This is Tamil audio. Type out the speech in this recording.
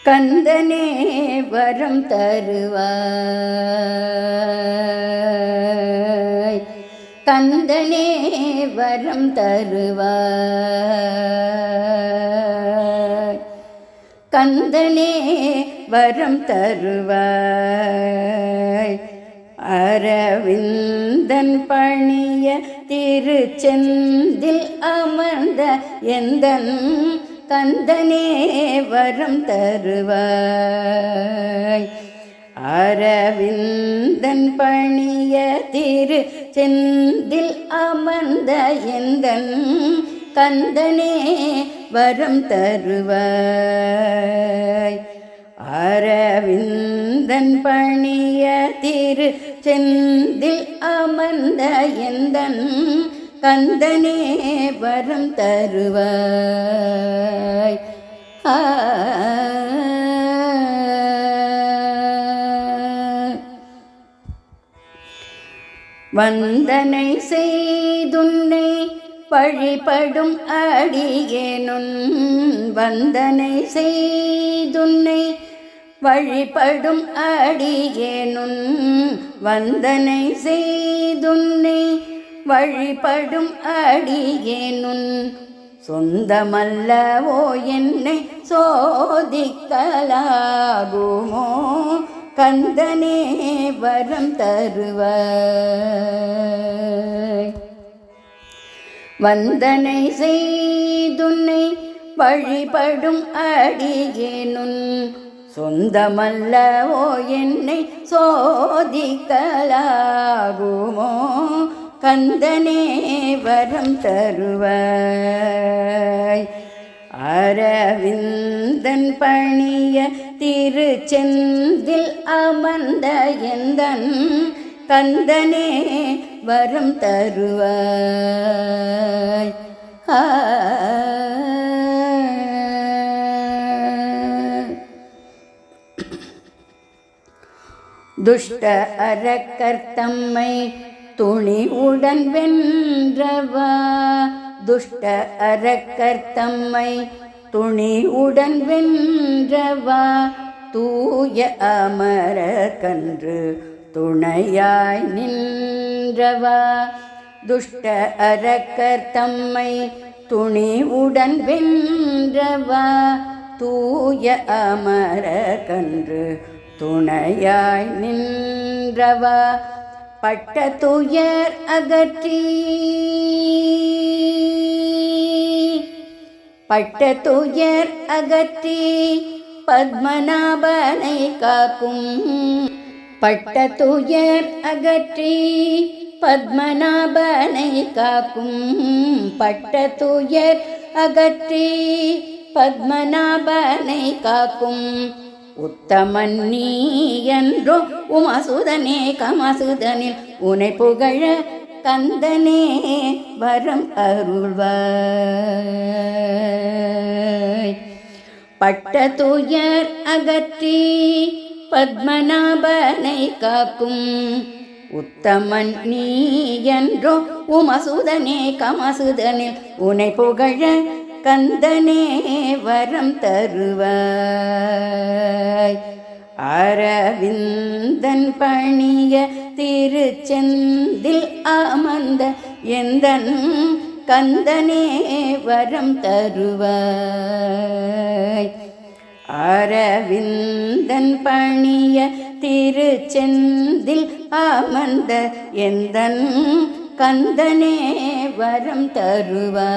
கந்தனே வரம் தருவாய், கந்தனே வரம் தருவாய், கந்தனே வரம் தருவாய். அரவிந்தன் பணிய திருச்செந்தில் அமர்ந்த எந்தன் கந்தனே வரம் தருவாய். அரவிந்தன் பணிய திருச்செந்தில் அமர்ந்த எந்தன் கந்தனே வரம் தருவாய். அரவிந்தன் பணிய திருச்செந்தில் அமர்ந்த எந்தன் கந்தனே வரம் தருவாய். வந்தனை செய்துன்னை வழிபடும் அடியேனுன், வந்தனை செய்துன்னை வழிபடும் அடியேனுன், வந்தனை செய்துன்னை வழிபடும் அடியேனுன். சொந்தமல்லவோ என்னை சோதிக்கலாகுமோ, கந்தனே வரம் தருவாய். வந்தனை செய்துன்னை வழிபடும் அடியேனுன், சொந்தமல்லவோ என்னை சோதிக்கலாகுமோ, கந்தனே வரம் தருவாய். அரவிந்தன் பணிய திருச்செந்தில் அமர்ந்த எந்தன் கந்தனே வரம் தருவாய். துஷ்ட அரக்கர்த்தம்மை துணிவுடன் வென்றவா, துஷ்ட அரக்கர்த்தம்மை துணிவுடன் வென்றவா, தூய அமர கன்று துணையாய் நின்றவா. துஷ்ட அரக்கர்த்தம்மை துணிவுடன் வென்றவா, தூய அமர கன்று துணையாய் நின்றவா. பட்ட துயர் அகற்றி, பட்ட துயர் அகற்றி பத்மநாபனை காக்கும், பட்ட துயர் அகற்றி பத்மநாபனை காக்கும், பட்ட துயர் அகற்றி பத்மநாபனை காக்கும். உத்தமன் நீ என்றோ உமசுதனே கமசுதனில் உனை புகழ கந்தனே வரம் அருள்வாய். பட்ட துயர் அகற்றி பத்மநாபனை காக்கும், உத்தமன் நீ என்றோ உமசுதனே கமசுதனில் உனை புகழ கந்தனே வரம் தருவாய். அரவிந்தன் பணிய திருச்செந்தில் அமர்ந்த எந்தன் கந்தனே வரம் தருவாய். அரவிந்தன் பணிய திருச்செந்தில் அமர்ந்த எந்தன் கந்தனே வரம் தருவாய்.